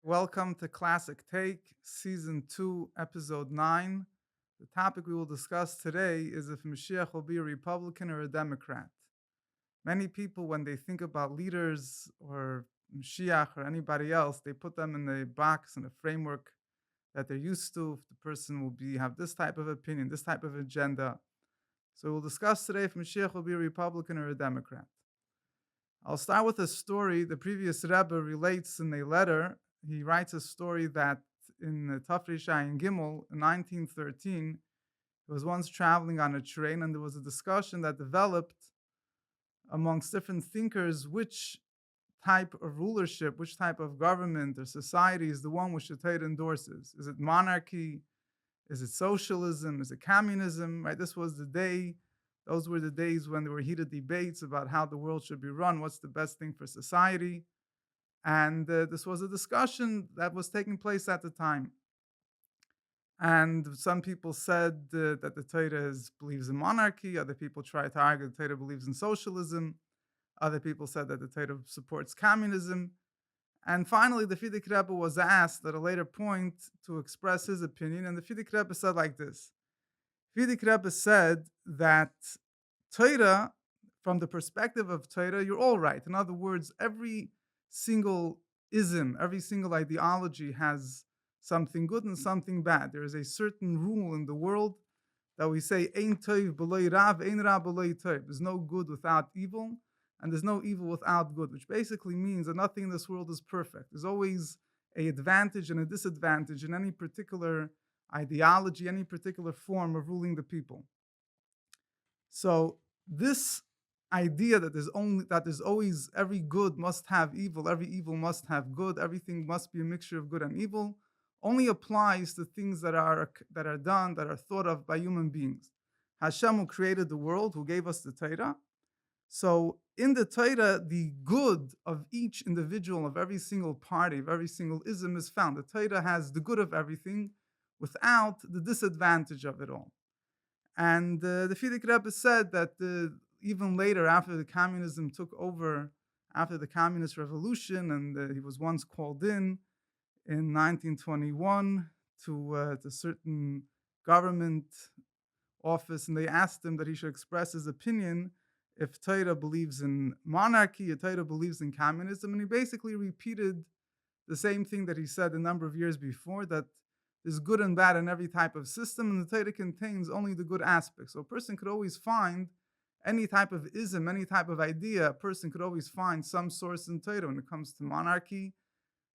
Welcome to Classic Take, Season 2, Episode 9. The topic we will discuss today is if Moshiach will be a Republican or a Democrat. Many people, when they think about leaders or Moshiach or anybody else, they put them in a box, in a framework that they're used to. If the person will have this type of opinion, this type of agenda. So we'll discuss today if Moshiach will be a Republican or a Democrat. I'll start with a story the previous Rebbe relates in a letter. He writes a story that in Tafresh Ayin Gimel in 1913, he was once traveling on a train and there was a discussion that developed amongst different thinkers which type of rulership, which type of government or society is the one which the Torah endorses. Is it monarchy? Is it socialism? Is it communism? Right? Those were the days when there were heated debates about how the world should be run, what's the best thing for society. And this was a discussion that was taking place at the time. And some people said that the Torah believes in monarchy. Other people tried to argue the Torah believes in socialism. Other people said that the Torah supports communism. And finally, the Frierdiker Rebbe was asked at a later point to express his opinion. And the Frierdiker Rebbe said like this. Frierdiker Rebbe said that Torah, from the perspective of Torah, you're all right. In other words, every single ism, every single ideology has something good and something bad. There is a certain rule in the world that we say, Ein toiv b'loi rav, ein ra b'loi toiv. There's no good without evil, and there's no evil without good, which basically means that nothing in this world is perfect. There's always an advantage and a disadvantage in any particular ideology, any particular form of ruling the people. So this idea that there's always every good must have evil, every evil must have good, everything must be a mixture of good and evil, only applies to things that are done, that are thought of by human beings. Hashem, who created the world, who gave us the Torah. So in the Torah, the good of each individual, of every single party, of every single ism is found. The Torah has the good of everything without the disadvantage of it all. And the Frierdiker Rebbe said that even later, after the communism took over, after the communist revolution, and he was once called in 1921 to certain government office, and they asked him that he should express his opinion if Torah believes in monarchy, or Torah believes in communism, and he basically repeated the same thing that he said a number of years before, that there's good and bad in every type of system, and the Torah contains only the good aspects. So a person could always find any type of ism, any type of idea, a person could always find some source in Torah when it comes to monarchy.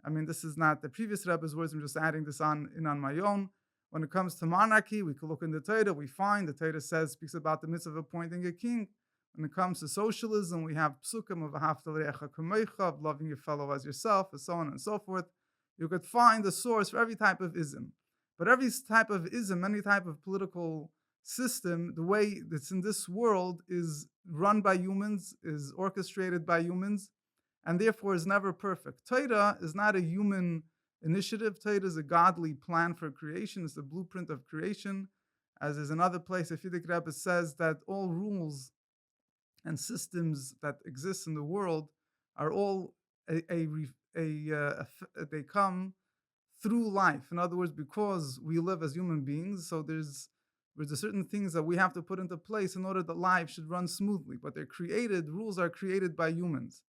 I mean, this is not the previous Rebbe's words, I'm just adding this on my own. When it comes to monarchy, we could look in the Torah, we find the Torah speaks about the mitzvah of appointing a king. When it comes to socialism, we have psukim of ahavta l'reacha kamecha, of loving your fellow as yourself, and so on and so forth. You could find the source for every type of ism. But every type of ism, any type of political system, the way that's in this world is run by humans, is orchestrated by humans, and therefore is never perfect. Torah is not a human initiative. Torah is a godly plan for creation. It's the blueprint of creation. As is another place, the Frierdiker Rebbe says that all rules and systems that exist in the world are all they come through life. In other words, because we live as human beings, so there's certain things that we have to put into place in order that life should run smoothly. But rules are created by humans.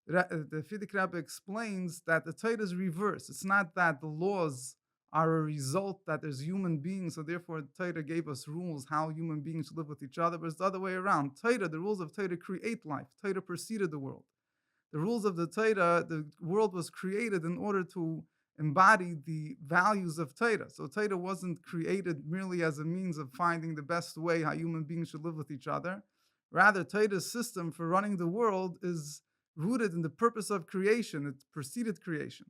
The Frierdiker Rebbe explains that the Torah is reverse. It's not that the laws are a result that there's human beings, so therefore the Torah gave us rules how human beings should live with each other, but it's the other way around. The rules of Torah create life. Torah preceded the world. The rules of the Torah, the world was created in order to embody the values of Torah. So Torah wasn't created merely as a means of finding the best way how human beings should live with each other. Rather, Torah's system for running the world is rooted in the purpose of creation. It preceded creation.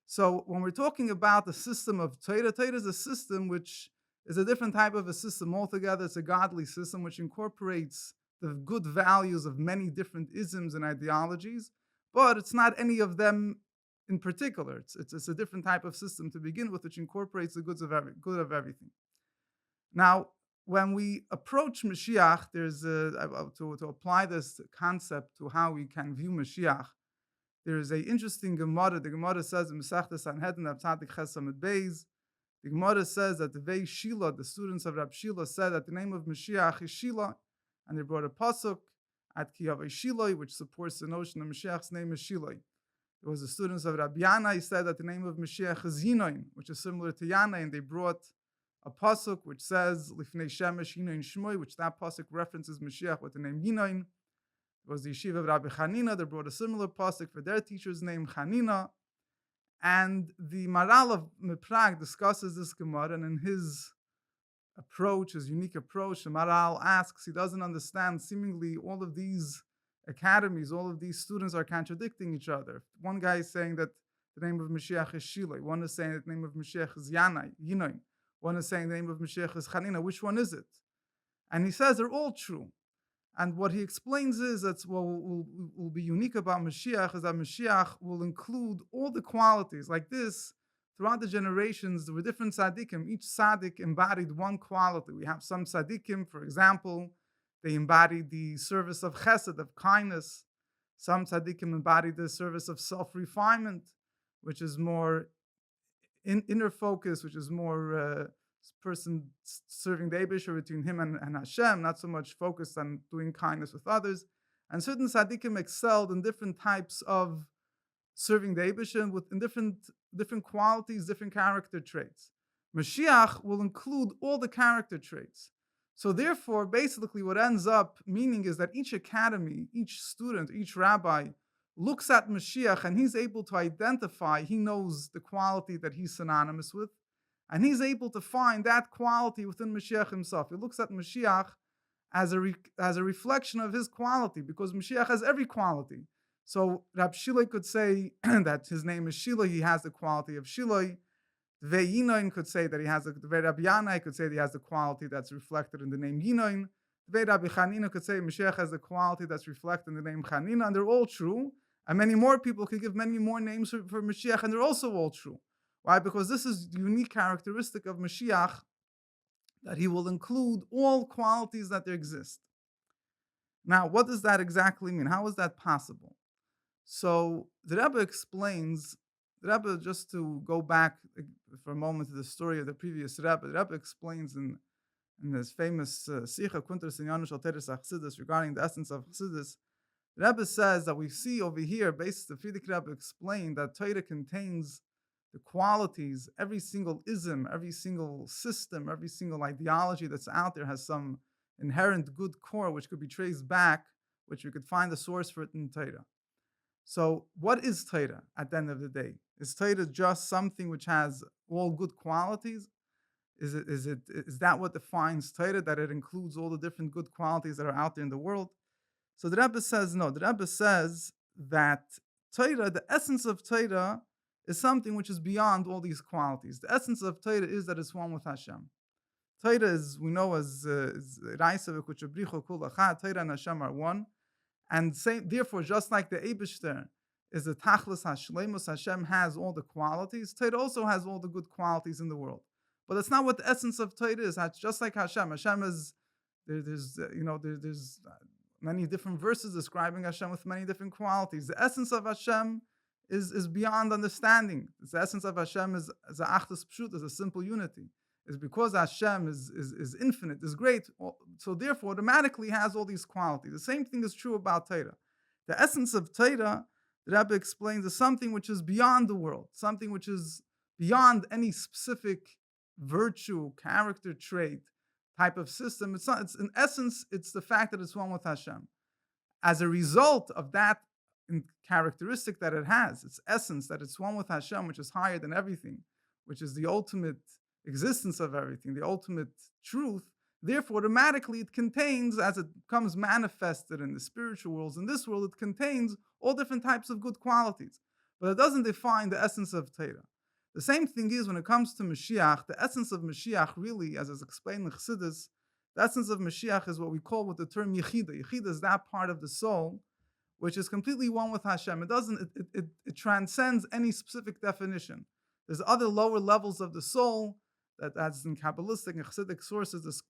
So when we're talking about the system of Torah, Torah is a system which is a different type of a system altogether. It's a godly system which incorporates the good values of many different isms and ideologies, but it's not any of them in particular. It's a different type of system to begin with, which incorporates the good of everything. Now, when we approach Mashiach, there's to apply this concept to how we can view Mashiach. There is a interesting Gemara. The Gemara says in Masechta Sanhedrin, Tzadik Ches Amud Beis, the Gemara says that the Vei Shila, the students of Rab Shila, said that the name of Moshiach is Shila, and they brought a pasuk at Kiyavei Shiloi, which supports the notion of Mashiach's name is Shiloi. There was the students of Rabbi Yana, he said that the name of Mashiach is Yinoin, which is similar to Yana, and they brought a pasuk which says Lifnei Shemesh Yinoin Shmoi, which that pasuk references Mashiach with the name Yinoin. It was the yeshiva of Rabbi Chanina, they brought a similar pasuk for their teacher's name, Chanina. And the Maral of Miprag discusses this Gemara, and in his approach, his unique approach, the Maral asks, he doesn't understand, seemingly all of these academies, all of these students are contradicting each other. One guy is saying that the name of Mashiach is Shiloi, one is saying that the name of Mashiach is Yinoin, one is saying the name of Mashiach is Chanina. Which one is it? And he says they're all true. And what he explains is that what will be unique about Mashiach is that Mashiach will include all the qualities. Like this, throughout the generations, there were different tzaddikim. Each tzaddik embodied one quality. We have some tzaddikim, for example, they embodied the service of chesed, of kindness. Some tzaddikim embodied the service of self-refinement, which is more inner focus, which is more person serving the Eibusher between him and Hashem, not so much focused on doing kindness with others. And certain tzaddikim excelled in different types of serving the Eibusher in different qualities, different character traits. Mashiach will include all the character traits. So therefore, basically what ends up meaning is that each academy, each student, each rabbi looks at Mashiach and he's able to identify, he knows the quality that he's synonymous with, and he's able to find that quality within Mashiach himself. He looks at Mashiach as a reflection of his quality, because Mashiach has every quality. So Rab Shiloi could say that his name is Shiloi, he has the quality of Shiloi. Vei Yinoin could say that he has Vei Rabbi Yana could say that he has the quality that's reflected in the name Yinoin. Vei Rabbi Chanina could say Mashiach has the quality that's reflected in the name Chanina, and they're all true. And many more people could give many more names for Mashiach, and they're also all true. Why? Because this is the unique characteristic of Mashiach, that he will include all qualities that there exist. Now, what does that exactly mean? How is that possible? So the Rebbe explains, just to go back for a moment to the story of the previous Rebbe, the Rebbe explains in his famous Sicha Kuntres Inyanush Al Teres Chassidus regarding the essence of Chassidus. The Rebbe says that we see over here, based the Frierdiker Rebbe explained that Torah contains the qualities, every single ism, every single system, every single ideology that's out there has some inherent good core which could be traced back, which we could find the source for it in Torah. So what is Torah at the end of the day? Is Torah just something which has all good qualities? Is that what defines Torah, that it includes all the different good qualities that are out there in the world? So the Rebbe says no. The Rebbe says that Torah, the essence of Torah, is something which is beyond all these qualities. The essence of Torah is that it's one with Hashem. Torah is, we know as Raisa v'kuchabricho kul achad, Torah and Hashem are one. And therefore, just like the Eibishter is the Tachlis HaShleimus, Hashem has all the qualities, Torah also has all the good qualities in the world. But that's not what the essence of Torah is. Just like Hashem. Hashem is, there's many different verses describing Hashem with many different qualities. The essence of Hashem is beyond understanding. The essence of Hashem is a Achdus Pshut, is a simple unity. It's because Hashem is infinite, is great, so therefore automatically has all these qualities. The same thing is true about Torah. The essence of Torah, the Rebbe explains, is something which is beyond the world, something which is beyond any specific virtue, character trait, type of system. It's in essence, it's the fact that it's one with Hashem. As a result of that characteristic that it has, its essence, that it's one with Hashem, which is higher than everything, which is the ultimate existence of everything, the ultimate truth. Therefore, automatically it contains, as it becomes manifested in the spiritual worlds, in this world, it contains all different types of good qualities. But it doesn't define the essence of Torah. The same thing is when it comes to Mashiach, the essence of Mashiach really, as is explained in Chassidus, the essence of Mashiach is what we call with the term Yechida. Yechida is that part of the soul which is completely one with Hashem. It transcends any specific definition. There's other lower levels of the soul that, as in Kabbalistic and Chassidic sources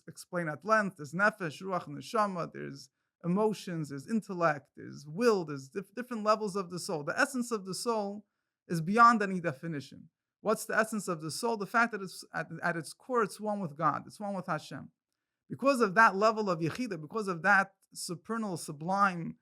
explain at length. There's Nefesh, Ruach, and Neshama. There's emotions, there's intellect, there's will, there's different levels of the soul. The essence of the soul is beyond any definition. What's the essence of the soul? The fact that it's at its core, it's one with God, it's one with Hashem. Because of that level of Yechidah, because of that supernal, sublime,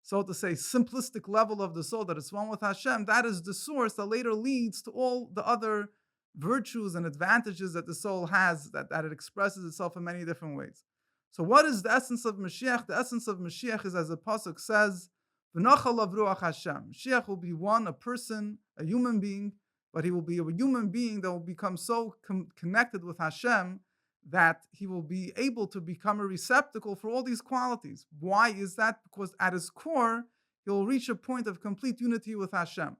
so to say, simplistic level of the soul that it's one with Hashem, that is the source that later leads to all the other virtues and advantages that the soul has, that it expresses itself in many different ways. So what is the essence of Mashiach? The essence of Mashiach is, as the Pasuk says, V'nochal av ruach Hashem. Mashiach will be one, a person, a human being, but he will be a human being that will become so connected with Hashem that he will be able to become a receptacle for all these qualities. Why is that? Because at his core, he will reach a point of complete unity with Hashem.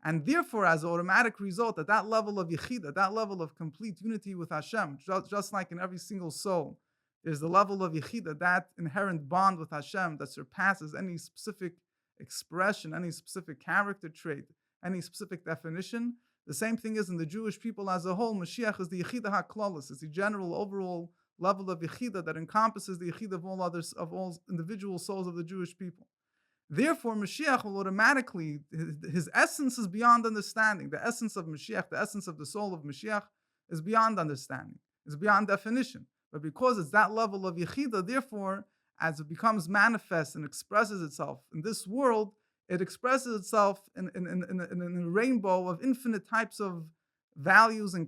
And therefore, as an automatic result, at that level of Yechidah, that level of complete unity with Hashem, just like in every single soul, there's the level of Yechidah, that inherent bond with Hashem that surpasses any specific expression, any specific character trait, any specific definition. The same thing is in the Jewish people as a whole. Mashiach is the Yechidah HaKlalis. It's the general overall level of Yechidah that encompasses the Yechidah of all individual souls of the Jewish people. Therefore, Mashiach will automatically, his essence is beyond understanding. The essence of Mashiach, the essence of the soul of Mashiach is beyond understanding. It's beyond definition. But because it's that level of Yechidah, therefore, as it becomes manifest and expresses itself in this world, it expresses itself in a rainbow of infinite types of values and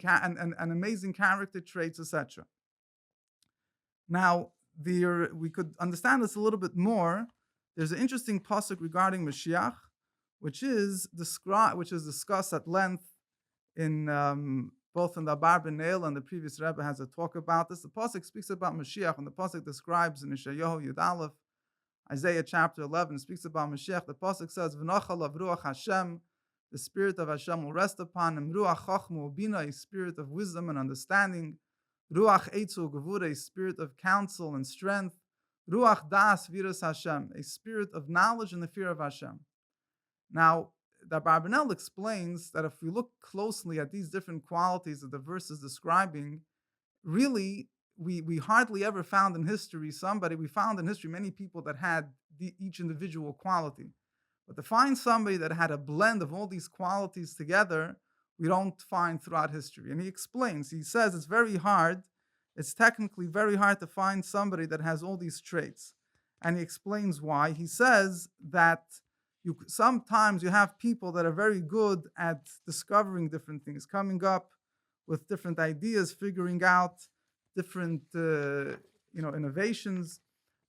amazing character traits, etc. Now, we could understand this a little bit more. There's an interesting pasuk regarding Mashiach, which is discussed at length in both in the Abar B'Neil and the previous Rebbe has a talk about this. The pasuk speaks about Mashiach, and the pasuk describes in Yeshayahu Yud Aleph, Isaiah chapter 11 speaks about Mashiach. The pasuk says, "V'nochal av ruach Hashem," the spirit of Hashem will rest upon him. Ruach chachma ubina, a spirit of wisdom and understanding. Ruach eitzu gevura, a spirit of counsel and strength. Ruach das viras Hashem, a spirit of knowledge and the fear of Hashem. Now, the Barbanel explains that if we look closely at these different qualities that the verse is describing, really, we hardly ever found in history many people that had each individual quality. But to find somebody that had a blend of all these qualities together, we don't find throughout history. And he explains, he says it's technically very hard to find somebody that has all these traits. And he explains why. He says that sometimes you have people that are very good at discovering different things, coming up with different ideas, figuring out different innovations.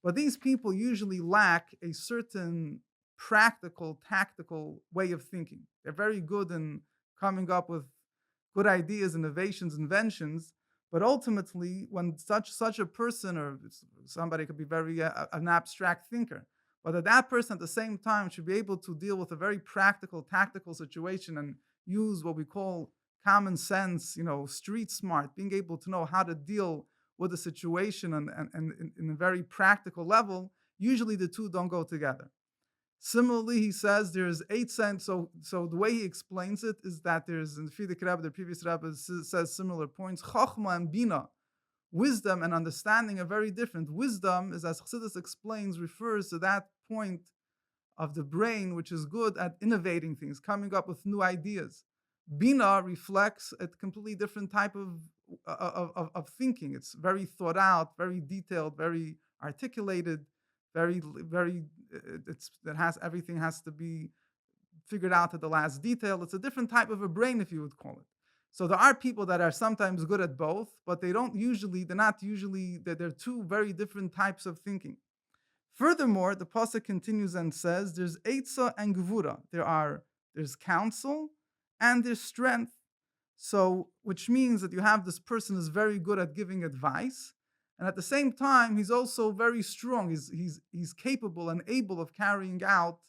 But these people usually lack a certain practical, tactical way of thinking. They're very good in coming up with good ideas, innovations, inventions. But ultimately, when such a person, or somebody could be very an abstract thinker, but that person at the same time should be able to deal with a very practical, tactical situation and use what we call common sense, street smart, being able to know how to deal with the situation and in a very practical level. Usually the two don't go together. Similarly, he says there's 8 cents. So the way he explains it is that there's, in the Rebbe, the previous Rebbe says similar points. Chochma and Bina, wisdom and understanding are very different. Wisdom, as Chassidus explains, refers to that point of the brain which is good at innovating things, coming up with new ideas. Bina reflects a completely different type of thinking. It's very thought out, very detailed, very articulated, everything has to be figured out to the last detail. It's a different type of a brain, if you would call it. So there are people that are sometimes good at both, but they're two very different types of thinking. Furthermore, the pasuk continues and says there's Eitzah and Gevura. There's counsel and there's strength. So, which means that you have this person is very good at giving advice, and at the same time, he's also very strong. He's capable and able of carrying out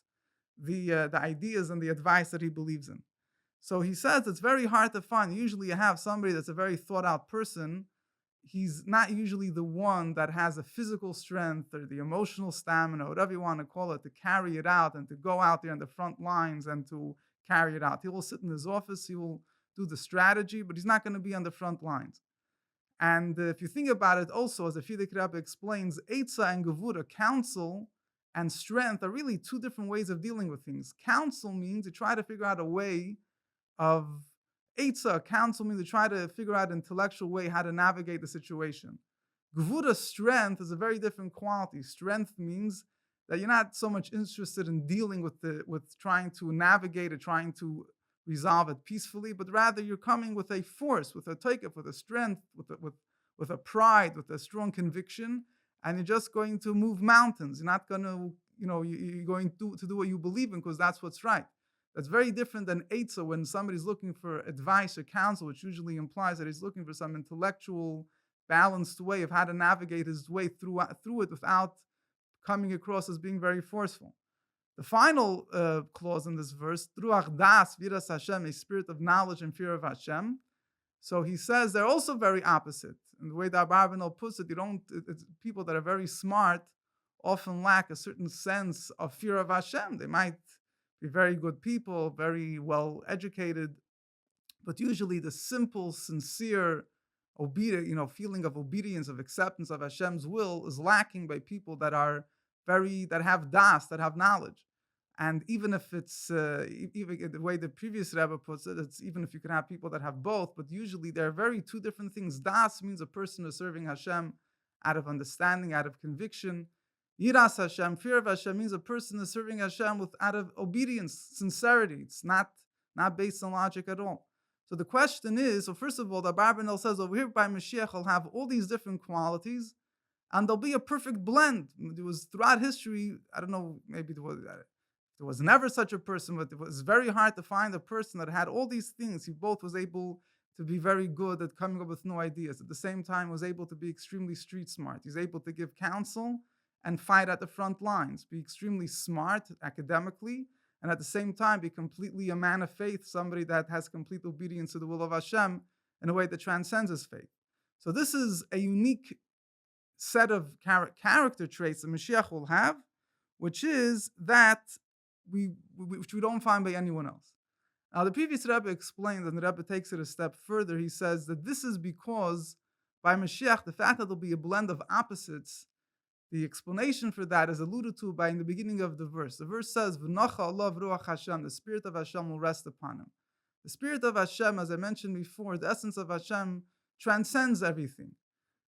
the ideas and the advice that he believes in. So he says it's very hard to find. Usually you have somebody that's a very thought out person. He's not usually the one that has a physical strength or the emotional stamina, whatever you want to call it, to carry it out and to go out there in the front lines and to carry it out. He will sit in his office, he will do the strategy, but he's not going to be on the front lines. And if you think about it also, as the Frierdiker Rebbe explains, Eitzah and Gevura, counsel and strength, are really two different ways of dealing with things. Counsel means to try to figure out a way of Eitzah. Counsel means to try to figure out an intellectual way how to navigate the situation. Gevura, strength, is a very different quality. Strength means that you're not so much interested in dealing with trying to navigate or trying to resolve it peacefully, but rather you're coming with a force, with a takeoff, with a strength, with a pride, with a strong conviction, and you're just going to move mountains. You're not going to, you're going to do what you believe in because that's what's right. That's very different than Eitzah, when somebody's looking for advice or counsel, which usually implies that he's looking for some intellectual, balanced way of how to navigate his way through it without coming across as being very forceful. The final clause in this verse, Ruach Das Viras Hashem, a spirit of knowledge and fear of Hashem. So he says they're also very opposite. And the way that Abarbanel puts it, people that are very smart often lack a certain sense of fear of Hashem. They might be very good people, very well educated, but usually the simple, sincere, feeling of obedience, of acceptance of Hashem's will is lacking by people that have das, that have knowledge. And even if it's, even the way the previous Rebbe puts it, it's even if you can have people that have both, but usually they're very two different things. Das means a person is serving Hashem out of understanding, out of conviction. Yiras Hashem, fear of Hashem, means a person is serving Hashem out of obedience, sincerity. It's not based on logic at all. So the question is, so first of all, the Abarbanel says over here by Moshiach will have all these different qualities, and there'll be a perfect blend. There was throughout history, I don't know, maybe there was never such a person, but it was very hard to find a person that had all these things. He both was able to be very good at coming up with new ideas. At the same time, was able to be extremely street smart. He's able to give counsel and fight at the front lines, be extremely smart academically, and at the same time be completely a man of faith, somebody that has complete obedience to the will of Hashem in a way that transcends his faith. So this is a unique set of character traits that Mashiach will have, which is that which we don't find by anyone else. Now, the previous Rebbe explained, and the Rebbe takes it a step further. He says that this is because by Mashiach, the fact that there'll be a blend of opposites, the explanation for that is alluded to by in the beginning of the verse. The verse says, "V'nocha alav ruach Hashem," the spirit of Hashem will rest upon him. The spirit of Hashem, as I mentioned before, the essence of Hashem transcends everything.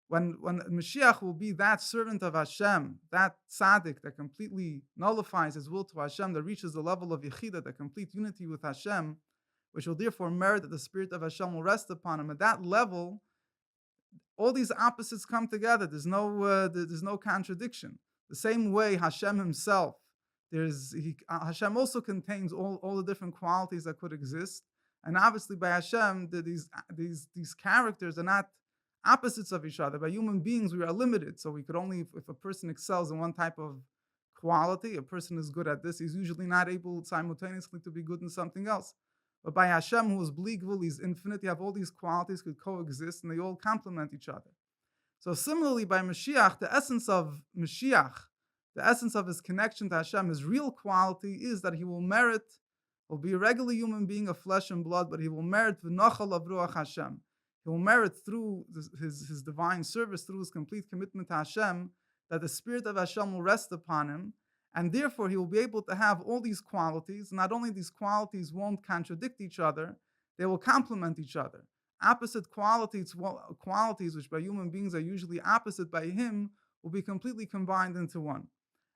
When Mashiach will be that servant of Hashem, that tzaddik that completely nullifies his will to Hashem, that reaches the level of yichida, the complete unity with Hashem, which will therefore merit that the spirit of Hashem will rest upon him. At that level, all these opposites come together. There's no contradiction. The same way Hashem himself, Hashem also contains all the different qualities that could exist, and obviously by Hashem, these characters are not opposites of each other. By human beings, we are limited. So we could only, if a person excels in one type of quality, a person is good at this, he's usually not able simultaneously to be good in something else. But by Hashem, who is Bligvul, he's infinite, you have all these qualities could coexist and they all complement each other. So similarly, by Mashiach, the essence of Mashiach, the essence of his connection to Hashem, his real quality is that he will be a regular human being of flesh and blood, but he will merit v'nochal av ruach Hashem. He will merit through his divine service, through his complete commitment to Hashem, that the spirit of Hashem will rest upon him, and therefore he will be able to have all these qualities. Not only these qualities won't contradict each other, they will complement each other. Opposite qualities which by human beings are usually opposite, by him will be completely combined into one.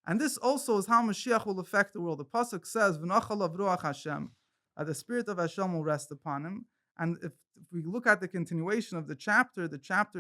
And this also is how Mashiach will affect the world. The pasuk says, "V'nochal av ruach Hashem," that the spirit of Hashem will rest upon him. And if we look at the continuation of the chapter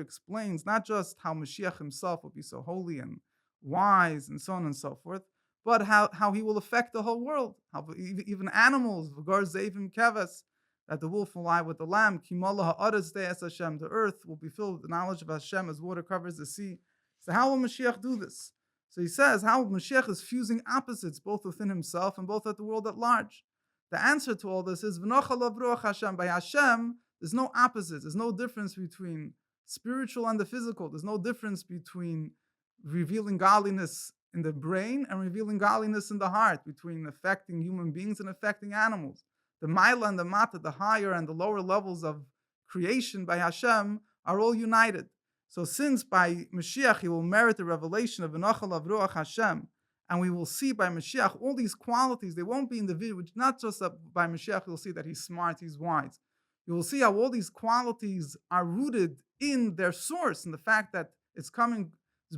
explains not just how Mashiach himself will be so holy and wise and so on and so forth, but how he will affect the whole world. How even animals, v'gar zevim keves, that the wolf will lie with the lamb, kimala ha'aretz de'es Hashem, the earth will be filled with the knowledge of Hashem as water covers the sea. So how will Mashiach do this? So he says how Mashiach is fusing opposites both within himself and both at the world at large. The answer to all this is v'nochal av ruach Hashem. By Hashem, there's no opposites. There's no difference between spiritual and the physical. There's no difference between revealing godliness in the brain and revealing godliness in the heart, between affecting human beings and affecting animals. The Maila and the Mata, the higher and the lower levels of creation by Hashem, are all united. So since by Mashiach he will merit the revelation of V'nachal of Ruach Hashem, and we will see by Mashiach all these qualities, they won't be individual, which not just that by Mashiach you'll see that he's smart, he's wise. You will see how all these qualities are rooted in their source, in the fact that it's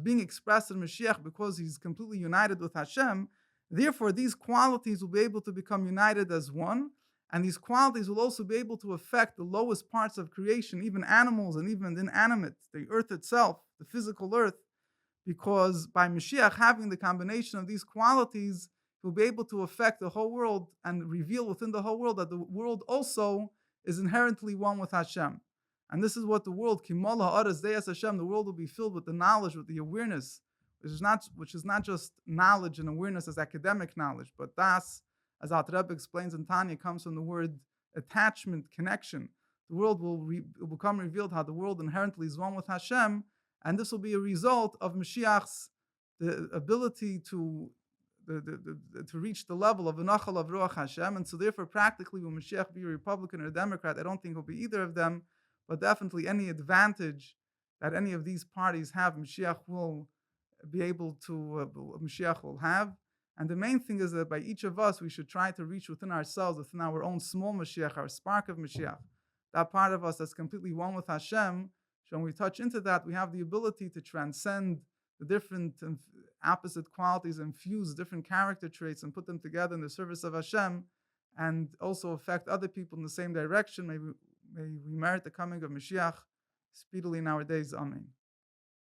being expressed in Mashiach because he's completely united with Hashem. Therefore, these qualities will be able to become united as one, and these qualities will also be able to affect the lowest parts of creation, even animals and even inanimate, the earth itself, the physical earth, because by Mashiach having the combination of these qualities, he'll be able to affect the whole world and reveal within the whole world that the world also is inherently one with Hashem. And this is what the world, Kimol ha'aretz de'as Hashem, the world will be filled with the knowledge, with the awareness, which is not just knowledge and awareness as academic knowledge, but das, as Alter Rebbe explains in Tanya, comes from the word attachment, connection. The world will become revealed how the world inherently is one with Hashem, and this will be a result of Mashiach's the ability to reach the level of V'nachal of Ruach Hashem. And so therefore, practically, will Mashiach be a Republican or a Democrat? I don't think he'll be either of them, but definitely any advantage that any of these parties have, Mashiach will be able to, Mashiach will have. And the main thing is that by each of us, we should try to reach within ourselves, within our own small Mashiach, our spark of Mashiach, that part of us that's completely one with Hashem. So when we touch into that, we have the ability to transcend the different and opposite qualities and fuse different character traits and put them together in the service of Hashem, and also affect other people in the same direction. May we merit the coming of Mashiach speedily nowadays. Amen.